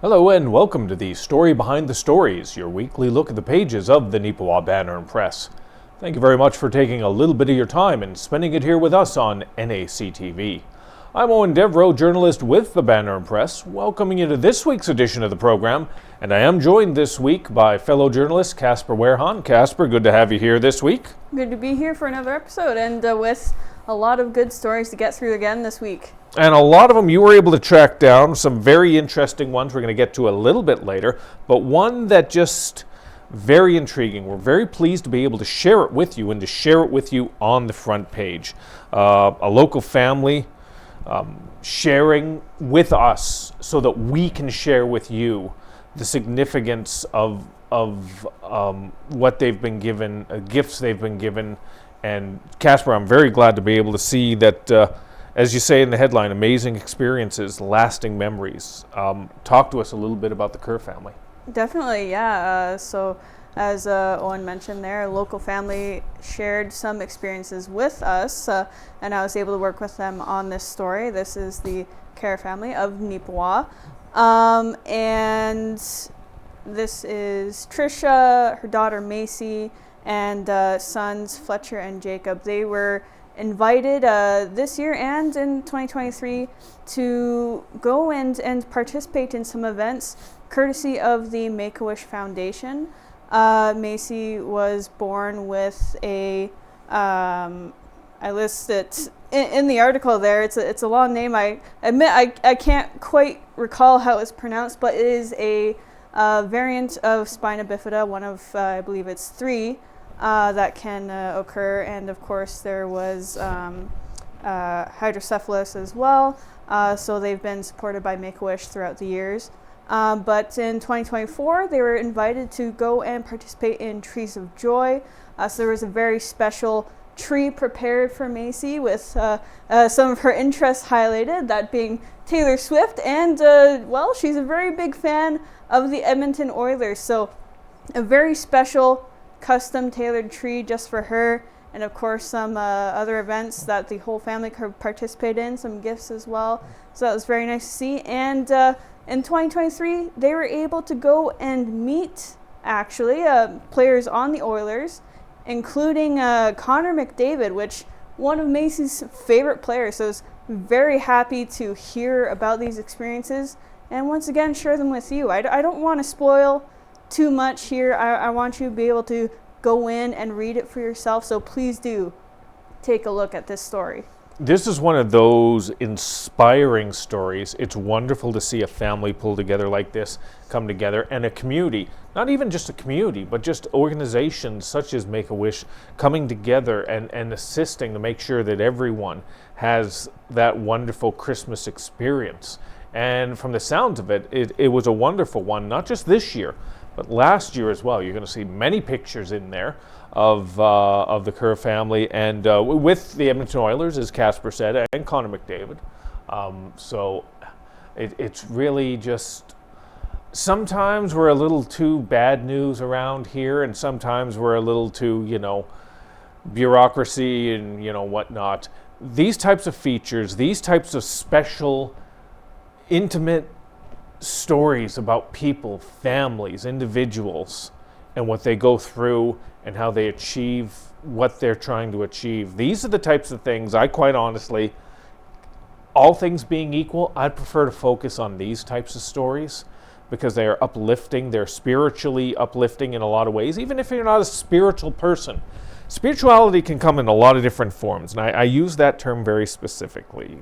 Hello and welcome to the Story Behind the Stories, your weekly look at the pages of the Neepawa Banner Press. Thank you very much for taking a little bit of your time and spending it here with us on NACTV. I'm Eoin, Devereux, journalist with the Banner Press, welcoming you to this week's edition of the program, and I am joined this week by fellow journalist Casper Wehrhahn. Casper, good to have you here this week. Good to be here for another episode, and with a lot of good stories to get through again this week. And a lot of them you were able to track down, some very interesting ones we're going to get to a little bit later, but one that just very intriguing. We're very pleased to be able to share it with you and to share it with you on the front page. A local family sharing with us so that we can share with you the significance of what they've been given, gifts they've been given. And Casper, I'm very glad to be able to see that, as you say in the headline, amazing experiences, lasting memories. Talk to us a little bit about the Kerr family. Definitely, yeah. So as Eoin mentioned there, a local family shared some experiences with us, and I was able to work with them on this story. This is the Kerr family of Neepawa. And this is Trisha, her daughter Macy, and sons Fletcher and Jacob. They were invited this year and in 2023 to go and participate in some events courtesy of the Make-A-Wish Foundation. Macy was born with a, I list it in the article there, it's a long name. I admit I can't quite recall how it's pronounced, but it is a variant of spina bifida, one of, I believe it's 3, that can occur, and of course there was hydrocephalus as well, so they've been supported by Make-A-Wish throughout the years. But in 2024 they were invited to go and participate in Trees of Joy, so there was a very special tree prepared for Macy with some of her interests highlighted, that being Taylor Swift, and well, she's a very big fan of the Edmonton Oilers, so a very special custom tailored tree just for her, and of course some other events that the whole family could participate in, some gifts as well, so that was very nice to see. And in 2023 they were able to go and meet actually players on the Oilers, including Connor McDavid, which one of Macy's favorite players, so I was very happy to hear about these experiences and once again share them with you. I don't want to spoil too much here. I want you to be able to go in and read it for yourself, so please do take a look at this story. This is one of those inspiring stories. It's wonderful to see a family pull together like this, come together, and a community, not even just a community, but just organizations such as Make-A-Wish coming together and assisting to make sure that everyone has that wonderful Christmas experience. And from the sounds of it, it was a wonderful one, not just this year, but last year as well. You're going to see many pictures in there of the Kerr family and with the Edmonton Oilers, as Casper said, and Connor McDavid. So it's really just, sometimes we're a little too bad news around here, and sometimes we're a little too, bureaucracy and, whatnot. These types of features, these types of special, intimate stories about people, families, individuals, and what they go through and how they achieve what they're trying to achieve. These are the types of things I quite honestly, all things being equal, I'd prefer to focus on these types of stories because they are uplifting, they're spiritually uplifting in a lot of ways, even if you're not a spiritual person. Spirituality can come in a lot of different forms, and I use that term very specifically.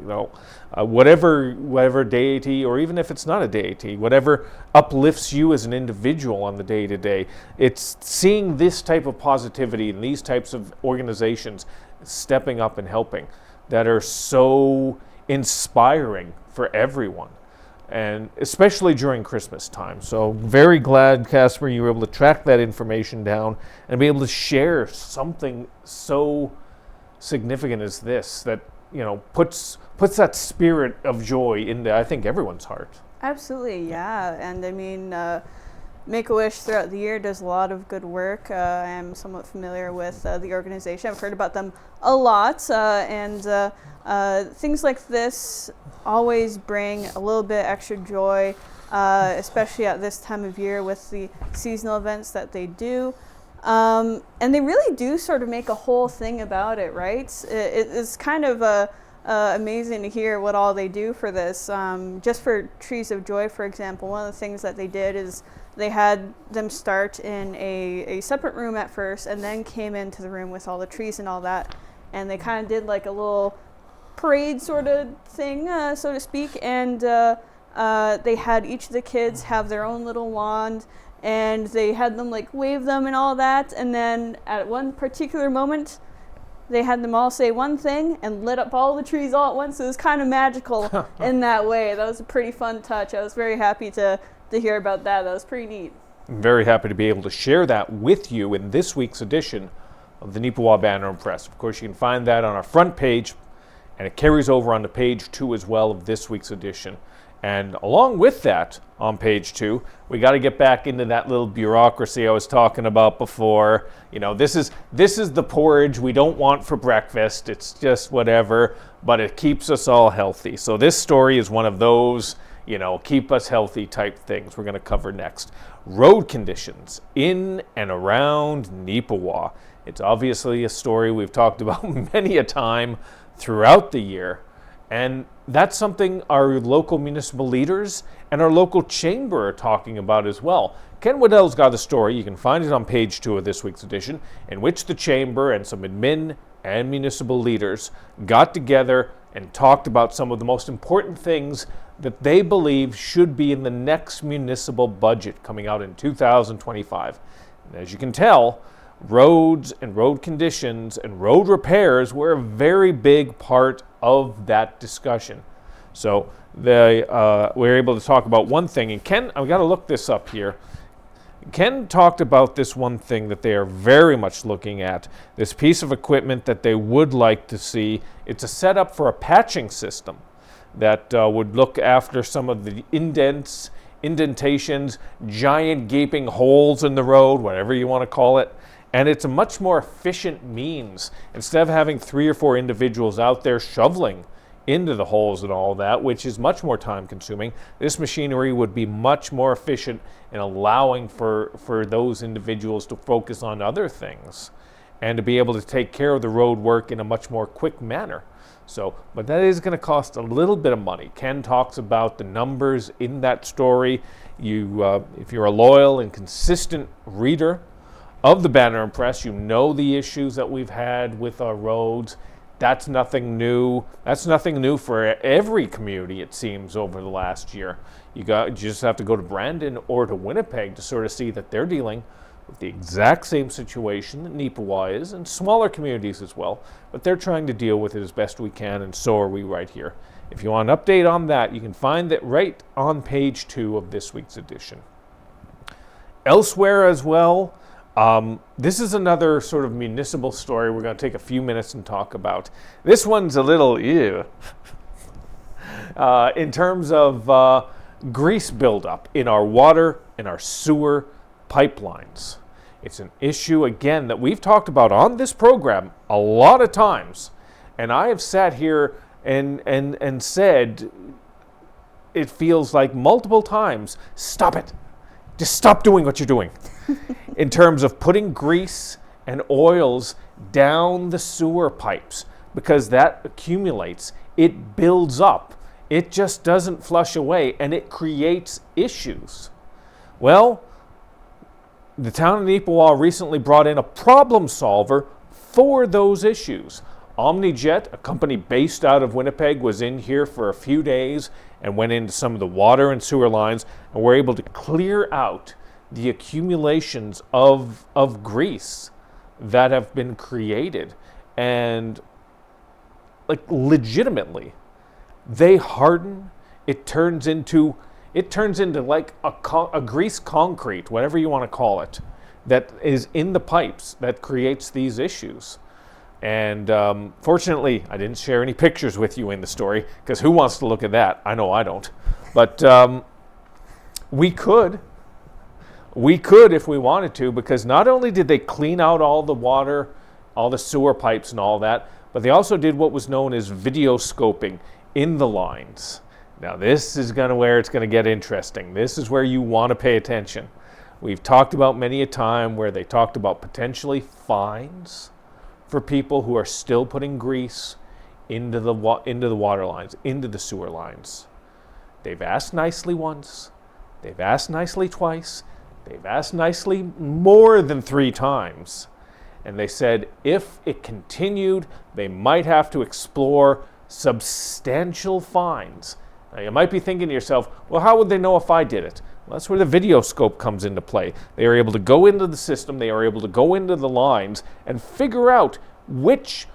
Whatever deity, or even if it's not a deity, whatever uplifts you as an individual on the day-to-day, it's seeing this type of positivity and these types of organizations stepping up and helping that are so inspiring for everyone, and especially during Christmas time. So very glad, Casper, you were able to track that information down and be able to share something so significant as this that, puts that spirit of joy into, I think, everyone's heart. Absolutely, yeah. And I mean, Make-A-Wish throughout the year does a lot of good work. I am somewhat familiar with the organization. I've heard about them a lot, and things like this always bring a little bit extra joy especially at this time of year with the seasonal events that they do. And they really do sort of make a whole thing about it, right? It's kind of amazing to hear what all they do for this. Just for Trees of Joy, for example, one of the things that they did is they had them start in a separate room at first and then came into the room with all the trees and all that. And they kind of did like a little parade sort of thing, so to speak. And they had each of the kids have their own little wand, and they had them like wave them and all that. And then at one particular moment, they had them all say one thing and lit up all the trees all at once. So it was kind of magical in that way. That was a pretty fun touch. I was very happy to hear about that. That was pretty neat. I'm very happy to be able to share that with you in this week's edition of the Neepawa Banner Press. Of course, you can find that on our front page, and it carries over onto page 2 as well of this week's edition. And along with that, on page 2, we got to get back into that little bureaucracy I was talking about before. You know, this is the porridge we don't want for breakfast. It's just whatever, but it keeps us all healthy. So this story is one of those, you know, keep us healthy type things we're going to cover next. Road conditions in and around Neepawa. It's obviously a story we've talked about many a time throughout the year. And that's something our local municipal leaders and our local chamber are talking about as well. Ken Waddell's got a story, you can find it on page 2 of this week's edition, in which the chamber and some admin and municipal leaders got together and talked about some of the most important things that they believe should be in the next municipal budget coming out in 2025. And as you can tell, roads and road conditions and road repairs were a very big part of that discussion. So they were able to talk about one thing, and Ken, I've got to look this up here. Ken talked about this one thing that they are very much looking at, this piece of equipment that they would like to see. It's a setup for a patching system that would look after some of the indentations, giant gaping holes in the road, whatever you want to call it. And it's a much more efficient means. Instead of having 3 or 4 individuals out there shoveling into the holes and all that, which is much more time consuming, this machinery would be much more efficient in allowing for those individuals to focus on other things and to be able to take care of the road work in a much more quick manner. So, but that is going to cost a little bit of money. Ken talks about the numbers in that story. If you're a loyal and consistent reader of the Banner Press, you know the issues that we've had with our roads. That's nothing new. That's nothing new for every community, it seems, over the last year. You just have to go to Brandon or to Winnipeg to sort of see that they're dealing with the exact same situation that Neepawa is, and smaller communities as well. But they're trying to deal with it as best we can, and so are we right here. If you want an update on that, you can find it right on page 2 of this week's edition. Elsewhere as well, this is another sort of municipal story we're going to take a few minutes and talk about. This one's a little in terms of grease buildup in our water and our sewer pipelines. It's an issue, again, that we've talked about on this program a lot of times. And I have sat here and said, it feels like multiple times, stop it. Just stop doing what you're doing. In terms of putting grease and oils down the sewer pipes, because that accumulates, it builds up. It just doesn't flush away, and it creates issues. Well, the town of Neepawa recently brought in a problem solver for those issues. OmniJet, a company based out of Winnipeg, was in here for a few days and went into some of the water and sewer lines and were able to clear out the accumulations of grease that have been created. And like legitimately, they harden. It turns into like a grease concrete, whatever you want to call it, that is in the pipes that creates these issues. And fortunately, I didn't share any pictures with you in the story, because who wants to look at that? I know I don't. But we could if we wanted to, because not only did they clean out all the water, all the sewer pipes and all that, but they also did what was known as video scoping in the lines. Now this is where it's going to get interesting. This is where you want to pay attention. We've talked about many a time where they talked about potentially fines for people who are still putting grease into the water lines, into the sewer lines. They've asked nicely once. They've asked nicely twice. They've asked nicely more than 3 times. And they said if it continued, they might have to explore substantial fines. Now you might be thinking to yourself, well, how would they know if I did it? Well, that's where the video scope comes into play. They are able to go into the system, they are able to go into the lines and figure out which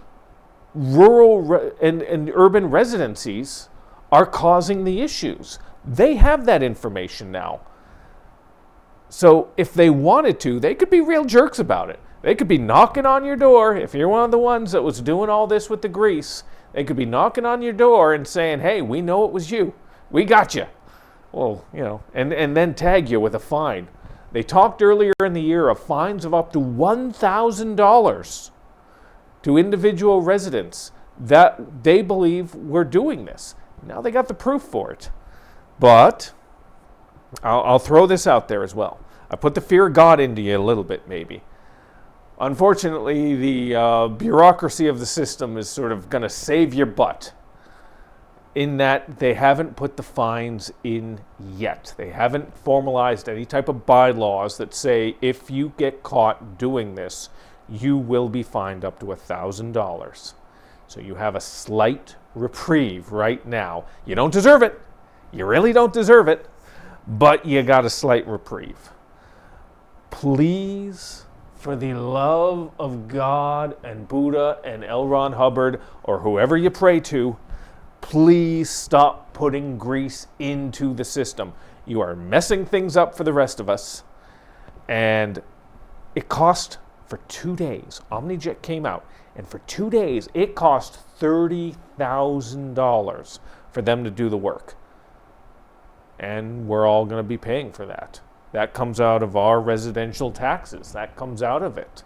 rural and urban residencies are causing the issues. They have that information now. So if they wanted to, they could be real jerks about it. They could be knocking on your door. If you're one of the ones that was doing all this with the grease, they could be knocking on your door and saying, hey, we know it was you. We got you. Well, and then tag you with a fine. They talked earlier in the year of fines of up to $1,000 to individual residents that they believe were doing this. Now they got the proof for it. But I'll throw this out there as well. I put the fear of God into you a little bit, maybe. Unfortunately, the bureaucracy of the system is sort of going to save your butt in that they haven't put the fines in yet. They haven't formalized any type of bylaws that say if you get caught doing this, you will be fined up to $1,000. So you have a slight reprieve right now. You don't deserve it. You really don't deserve it, but you got a slight reprieve. Please, for the love of God and Buddha and L. Ron Hubbard or whoever you pray to, please stop putting grease into the system. You are messing things up for the rest of us. And it cost for 2 days. OmniJet came out, and for 2 days, it cost $30,000 for them to do the work. And we're all going to be paying for that. That comes out of our residential taxes. That comes out of it.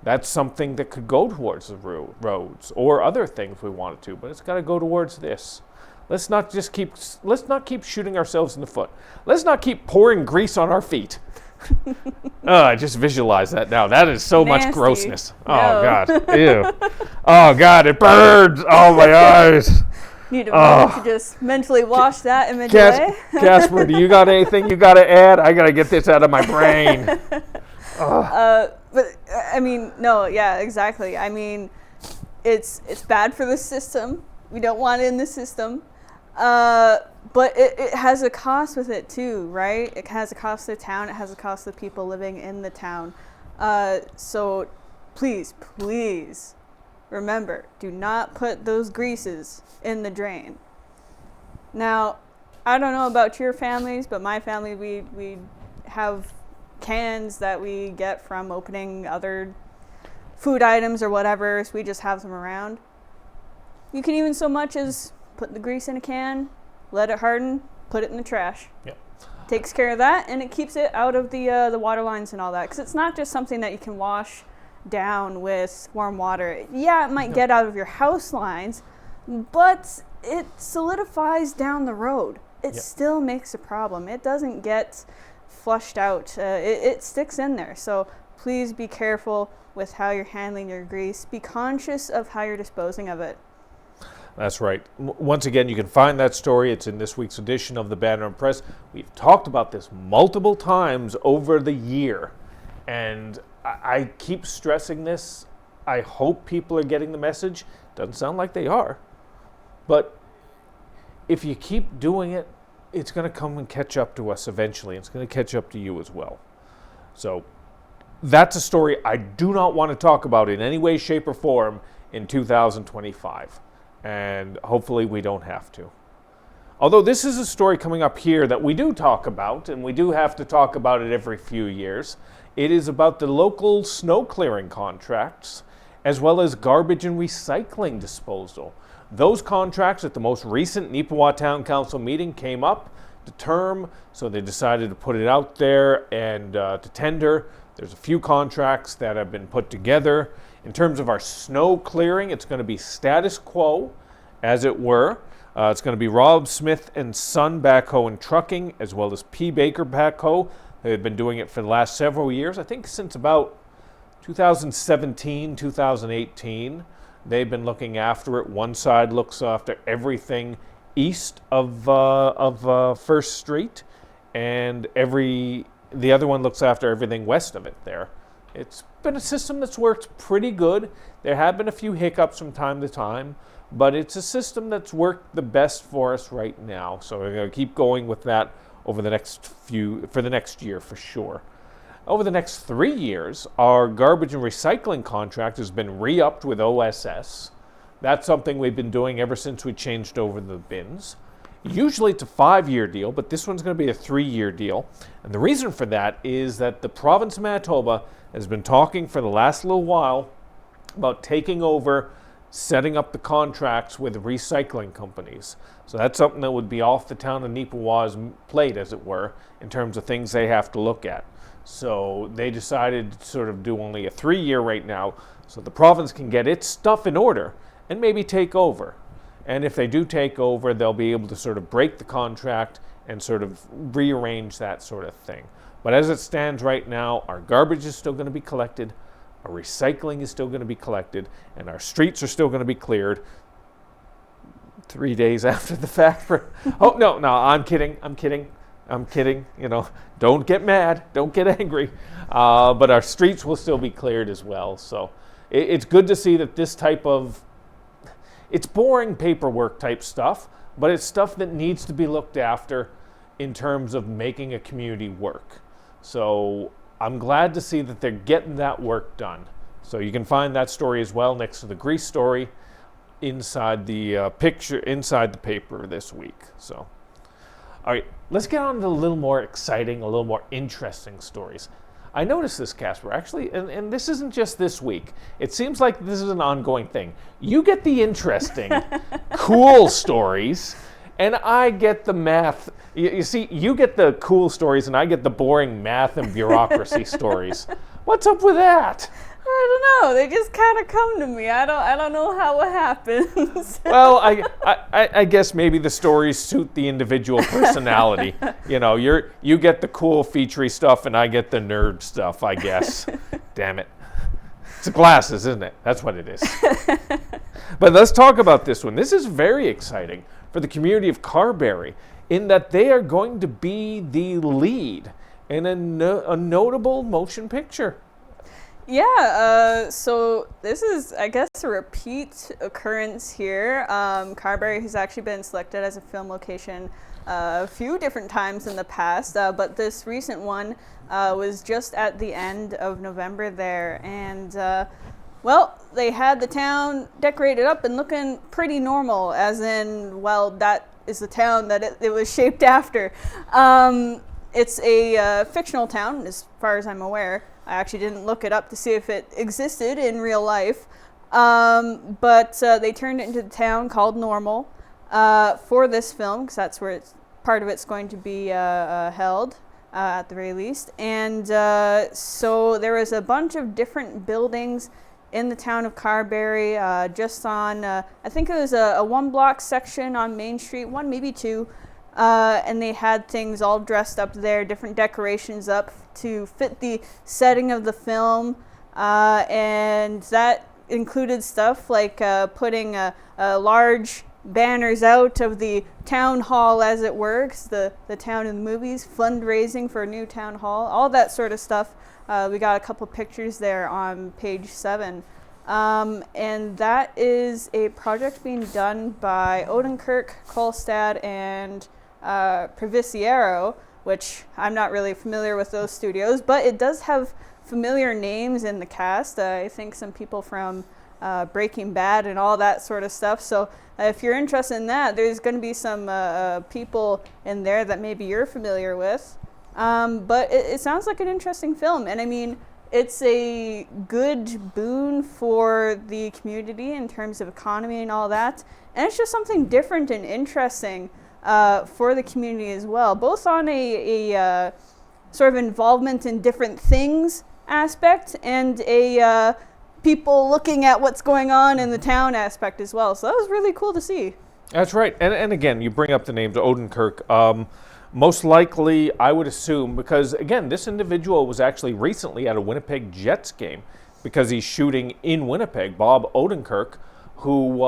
That's something that could go towards the roads or other things we wanted to, but it's got to go towards this. Let's not keep shooting ourselves in the foot. Let's not keep pouring grease on our feet. I just visualize that now. That is so Nasty. much grossness. No. Oh God, ew. Oh God, it burns. Oh my eyes. Need a moment to just mentally wash that image away. Casper, do you got anything you got to add? I got to get this out of my brain. But I mean, no, yeah, exactly. I mean, it's bad for the system. We don't want it in the system. But it has a cost with it too, right? It has a cost to the town. It has a cost to the people living in the town. So please remember, do not put those greases in the drain. Now, I don't know about your families, but my family, we have cans that we get from opening other food items or whatever, so we just have them around. You can even so much as put the grease in a can, let it harden, put it in the trash. Yep. Takes care of that, and it keeps it out of the water lines and all that, because it's not just something that you can wash down with warm water. Yeah, it might get out of your house lines, but it solidifies down the road. It still makes a problem. It doesn't get flushed out. It sticks in there. So please be careful with how you're handling your grease. Be conscious of how you're disposing of it. That's right. Once again, you can find that story. It's in this week's edition of the Banner Press. We've talked about this multiple times over the year, and I keep stressing this. I hope people are getting the message. Doesn't sound like they are. But if you keep doing it, it's going to come and catch up to us eventually. It's going to catch up to you as well. So that's a story I do not want to talk about in any way, shape, or form in 2025. And hopefully we don't have to. Although this is a story coming up here that we do talk about, and we do have to talk about it every few years. It is about the local snow clearing contracts, as well as garbage and recycling disposal. Those contracts at the most recent Neepawa Town Council meeting came up to term, so they decided to put it out there and to tender. There's a few contracts that have been put together. In terms of our snow clearing, it's going to be status quo, as it were. It's going to be Rob Smith and Son Backhoe and Trucking, as well as P. Baker Backhoe. They've been doing it for the last several years, I think since about 2017, 2018. They've been looking after it. One side looks after everything east of First Street, and the other one looks after everything west of it there. It's been a system that's worked pretty good. There have been a few hiccups from time to time, but it's a system that's worked the best for us right now. So we're going to keep going with that for the next year for sure. Over the next 3 years, our garbage and recycling contract has been re-upped with OSS. That's something we've been doing ever since we changed over the bins. Usually it's a 5-year deal, but this one's going to be a 3-year deal. And the reason for that is that the province of Manitoba has been talking for the last little while about taking over, setting up the contracts with recycling companies. So that's something that would be off the town of Neepawa's plate, as it were, in terms of things they have to look at. So they decided to sort of do only a 3-year right now, so the province can get its stuff in order and maybe take over. And if they do take over, they'll be able to sort of break the contract and sort of rearrange that sort of thing. But as it stands right now, our garbage is still going to be collected, our recycling is still going to be collected, and our streets are still going to be cleared 3 days after the fact. Oh, no, I'm kidding. You know, don't get mad, don't get angry. But our streets will still be cleared as well. So it's good to see that this type of, it's boring paperwork type stuff, but it's stuff that needs to be looked after in terms of making a community work. So I'm glad to see that they're getting that work done. So you can find that story as well next to the grease story inside the inside the paper this week. So, all right, let's get on to a little more exciting, a little more interesting stories. I noticed this, Casper, actually, and this isn't just this week. It seems like this is an ongoing thing. You get the interesting, cool stories, and I get the math. You see, you get the cool stories, and I get the boring math and bureaucracy stories. What's up with that? I don't know. They just kind of come to me. I don't know how it happens. Well, I guess maybe the stories suit the individual personality. You know, you get the cool featurey stuff, and I get the nerd stuff, I guess. Damn it. It's the glasses, isn't it? That's what it is. But let's talk about this one. This is very exciting for the community of Carberry in that they are going to be the lead in a notable motion picture. Yeah, so this is, I guess, a repeat occurrence here. Carberry has actually been selected as a film location a few different times in the past, but this recent one was just at the end of November there. And, well, they had the town decorated up and looking pretty normal, as in, well, that is the town that it was shaped after. It's a fictional town, as far as I'm aware. I actually didn't look it up to see if it existed in real life, but they turned it into the town called Normal for this film, because that's where part of it's going to be held at the very least. And so there was a bunch of different buildings in the town of Carberry, just on, I think it was a 1-block section on Main Street, one, maybe two. And they had things all dressed up there, different decorations up to fit the setting of the film. And that included stuff like putting large banners out of the town hall, as it works, the town in the movies, fundraising for a new town hall, all that sort of stuff. We got a couple pictures there on page 7. And that is a project being done by Odenkirk, Kolstad, and Previsiero, which I'm not really familiar with those studios, but it does have familiar names in the cast. I think some people from Breaking Bad and all that sort of stuff. So if you're interested in that, there's going to be some people in there that maybe you're familiar with. But it sounds like an interesting film. And I mean, it's a good boon for the community in terms of economy and all that. And it's just something different and interesting for the community as well, both on a sort of involvement in different things aspect and a people looking at what's going on in the town aspect as well. So that was really cool to see. That's right. And again, you bring up the names Odenkirk. Most likely, I would assume, because again, this individual was actually recently at a Winnipeg Jets game because he's shooting in Winnipeg. Bob Odenkirk, who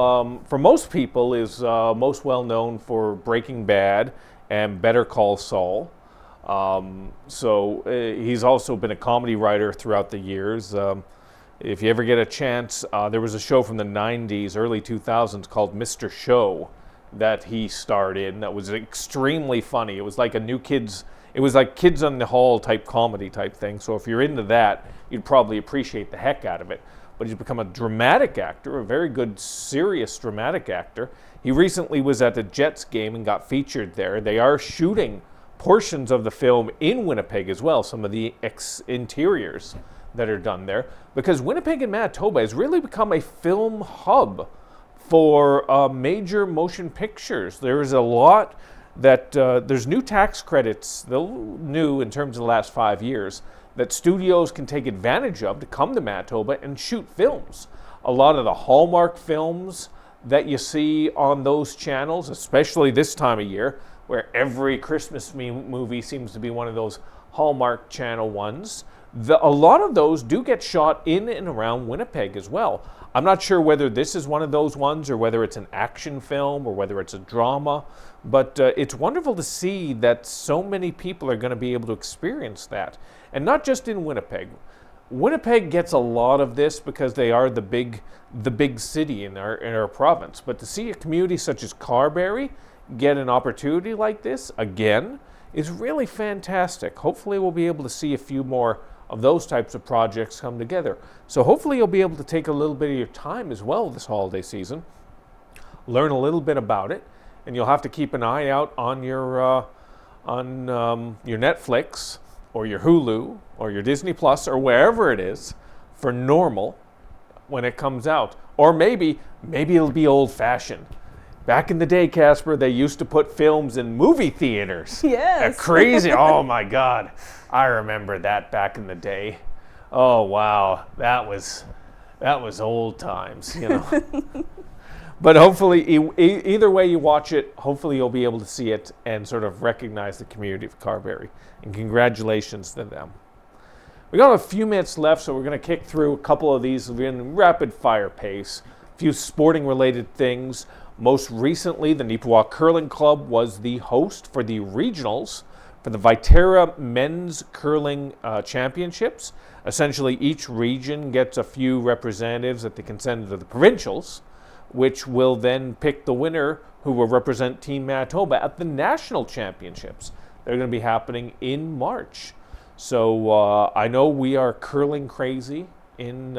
for most people is most well known for Breaking Bad and Better Call Saul. He's also been a comedy writer throughout the years. If you ever get a chance, there was a show from the 90s, early 2000s called Mr. Show that he starred in that was extremely funny. It was like it was like Kids on the Hall type comedy type thing. So if you're into that, you'd probably appreciate the heck out of it. But he's become a dramatic actor, a very good, serious dramatic actor. He recently was at the Jets game and got featured there. They are shooting portions of the film in Winnipeg as well, some of the interiors that are done there, because Winnipeg and Manitoba has really become a film hub for major motion pictures. There's a lot that, there's new tax credits, new in terms of the last 5 years, that studios can take advantage of to come to Manitoba and shoot films. A lot of the Hallmark films that you see on those channels, especially this time of year, where every Christmas movie seems to be one of those Hallmark Channel ones. A lot of those do get shot in and around Winnipeg as well. I'm not sure whether this is one of those ones or whether it's an action film or whether it's a drama, but it's wonderful to see that so many people are going to be able to experience that. And not just in Winnipeg. Winnipeg gets a lot of this because they are the big city in our province. But to see a community such as Carberry get an opportunity like this again is really fantastic. Hopefully we'll be able to see a few more of those types of projects come together. So hopefully you'll be able to take a little bit of your time as well this holiday season, learn a little bit about it, and you'll have to keep an eye out on your Netflix or your Hulu or your Disney Plus or wherever it is for Normal when it comes out. Or maybe it'll be old-fashioned. Back in the day, Casper, they used to put films in movie theaters. Yes. Crazy. Oh, my God. I remember that back in the day. Oh, wow. That was old times, you know. But hopefully, either way you watch it, hopefully you'll be able to see it and sort of recognize the community of Carberry. And congratulations to them. We got a few minutes left, so we're going to kick through a couple of these in rapid fire pace. A few sporting related things. Most recently, the Neepawa Curling Club was the host for the regionals for the Viterra Men's Curling Championships. Essentially, each region gets a few representatives that they can send to the provincials, which will then pick the winner who will represent Team Manitoba at the national championships. They're going to be happening in March. So I know we are curling crazy in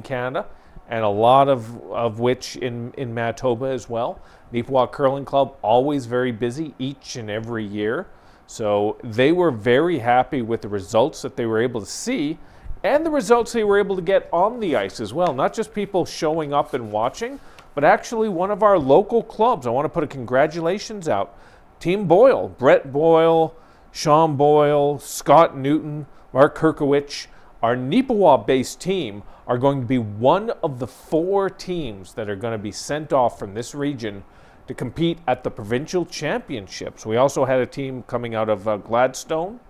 Canada, and a lot of which in Manitoba as well. Neepawa Curling Club, always very busy each and every year. So they were very happy with the results that they were able to see and the results they were able to get on the ice as well. Not just people showing up and watching, but actually one of our local clubs. I want to put a congratulations out. Team Boyle, Brett Boyle, Sean Boyle, Scott Newton, Mark Kirkowicz, our Neepawa-based team are going to be one of the 4 teams that are going to be sent off from this region to compete at the provincial championships. We also had a team coming out of Gladstone,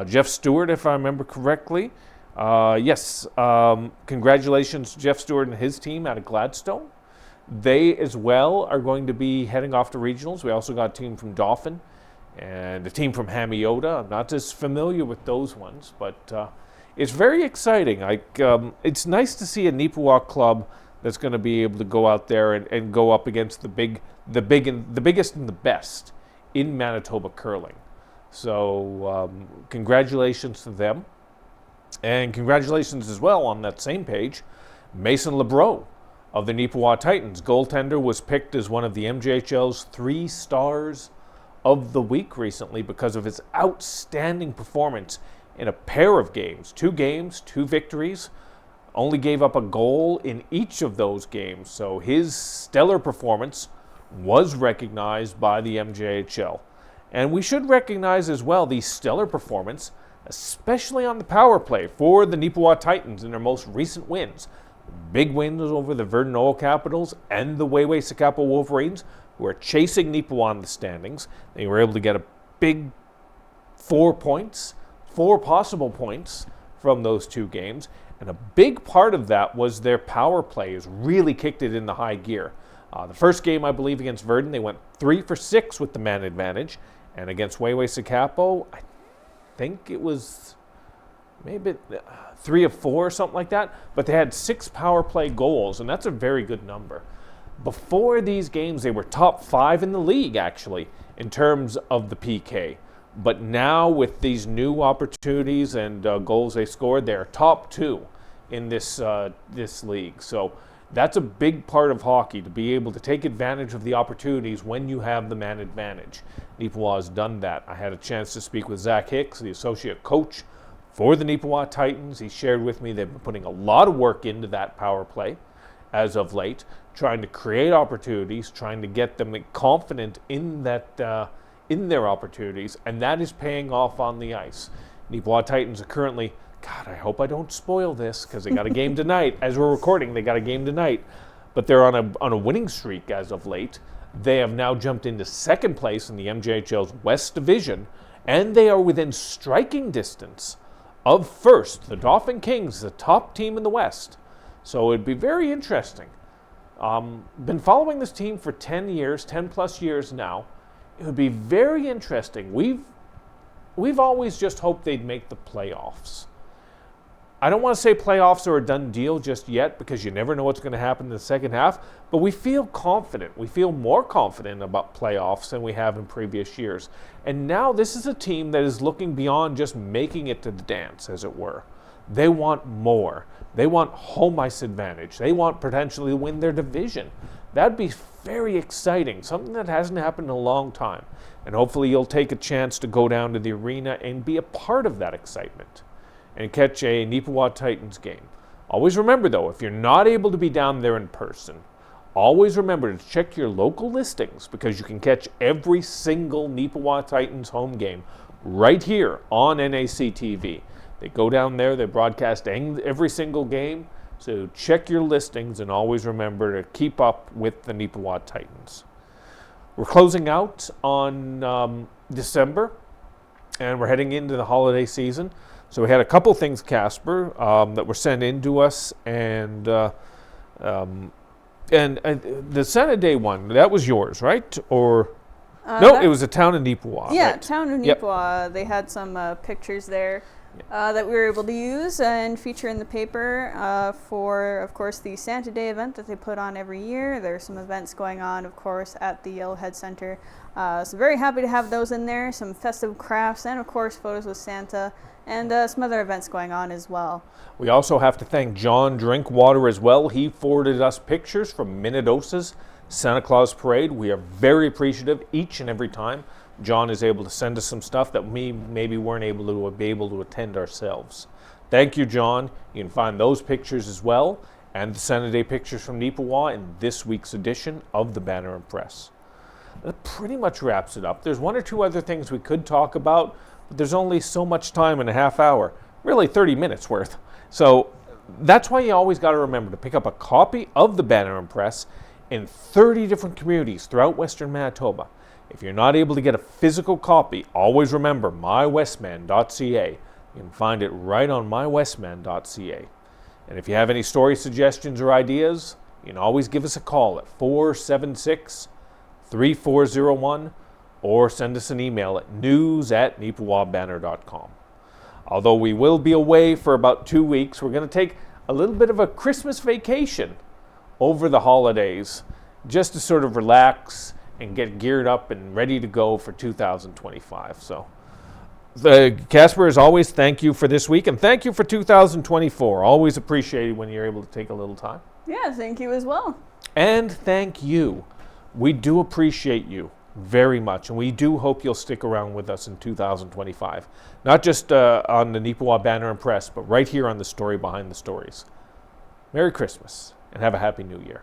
Jeff Stewart, if I remember correctly. Yes, congratulations to Jeff Stewart and his team out of Gladstone. They as well are going to be heading off to regionals. We also got a team from Dauphin and a team from Hamiota. I'm not as familiar with those ones, but it's very exciting. It's nice to see a Neepawa club that's going to be able to go out there and go up against the biggest and the best in Manitoba curling. So congratulations to them. And congratulations as well on that same page, Mason Lebreau of the Neepawa Titans. Goaltender was picked as one of the MJHL's 3 stars of the week recently because of his outstanding performance in a pair of games. 2 games, 2 victories. Only gave up a goal in each of those games. So his stellar performance was recognized by the MJHL. And we should recognize as well the stellar performance, especially on the power play for the Neepawa Titans in their most recent wins. Big wins over the Verdun Oil Capitals and the Wayway Sakapo Wolverines, who are chasing Neepawa in the standings. They were able to get a big 4 points, 4 possible points from those 2 games. And a big part of that was their power play has really kicked it into high gear. The first game, I believe, against Verdun, they went 3 for 6 with the man advantage. And against Wehrhahn, I think it was maybe 3 of 4 or something like that. But they had 6 power play goals, and that's a very good number. Before these games, they were top 5 in the league, actually, in terms of the PK. But now, with these new opportunities and goals they scored, they're top 2 in this league. So that's a big part of hockey, to be able to take advantage of the opportunities when you have the man advantage. Neepawa has done that. I had a chance to speak with Zach Hicks, the associate coach for the Neepawa Titans. He shared with me they've been putting a lot of work into that power play as of late, trying to create opportunities, trying to get them confident in that in their opportunities, and that is paying off on the ice. Neepawa Titans are currently, God, I hope I don't spoil this, because they got a game tonight. As we're recording, they got a game tonight. But they're on a winning streak as of late. They have now jumped into second place in the MJHL's West Division, and they are within striking distance of first. The Dauphin Kings, the top team in the West. So it'd be very interesting. Been following this team for 10 plus years now. It would be very interesting. We've always just hoped they'd make the playoffs. I don't want to say playoffs are a done deal just yet, because you never know what's going to happen in the second half, but we feel confident. We feel more confident about playoffs than we have in previous years. And now this is a team that is looking beyond just making it to the dance, as it were. They want more. They want home ice advantage. They want potentially to win their division. That'd be very exciting, something that hasn't happened in a long time. And hopefully you'll take a chance to go down to the arena and be a part of that excitement and catch a Neepawa Titans game. Always remember, though, if you're not able to be down there in person, always remember to check your local listings, because you can catch every single Neepawa Titans home game right here on NAC TV. They go down there, they broadcast every single game, so check your listings and always remember to keep up with the Neepawa Titans. We're closing out on December, and we're heading into the holiday season. So we had a couple things, Casper, that were sent in to us, and the Saturday one, that was yours, right? Or no, it was the town of Neepawa. Yeah, right? town of Neepawa. Yep. They had some pictures there that we were able to use and feature in the paper for, of course, the Santa Day event that they put on every year. There's some events going on, of course, at the Yellowhead Center. So very happy to have those in there, some festive crafts, and, of course, photos with Santa, and some other events going on as well. We also have to thank John Drinkwater as well. He forwarded us pictures from Minnedosa's Santa Claus Parade. We are very appreciative each and every time John is able to send us some stuff that we maybe weren't able to attend ourselves. Thank you, John. You can find those pictures as well, and the Santa Day pictures from Neepawa in this week's edition of the Banner Press. That pretty much wraps it up. There's one or two other things we could talk about, but there's only so much time in a half hour, really 30 minutes worth. So that's why you always got to remember to pick up a copy of the Banner Press in 30 different communities throughout Western Manitoba. If you're not able to get a physical copy, always remember mywestman.ca. You can find it right on mywestman.ca. And if you have any story suggestions or ideas, you can always give us a call at 476-3401 or send us an email at news@neepawabanner.com. Although we will be away for about 2 weeks, we're going to take a little bit of a Christmas vacation over the holidays just to sort of relax and get geared up and ready to go for 2025. So, Casper, as always, thank you for this week, and thank you for 2024. Always appreciated when you're able to take a little time. Yeah, thank you as well. And thank you. We do appreciate you very much, and we do hope you'll stick around with us in 2025. Not just on the Neepawa Banner Press, but right here on the Story Behind the Stories. Merry Christmas, and have a Happy New Year.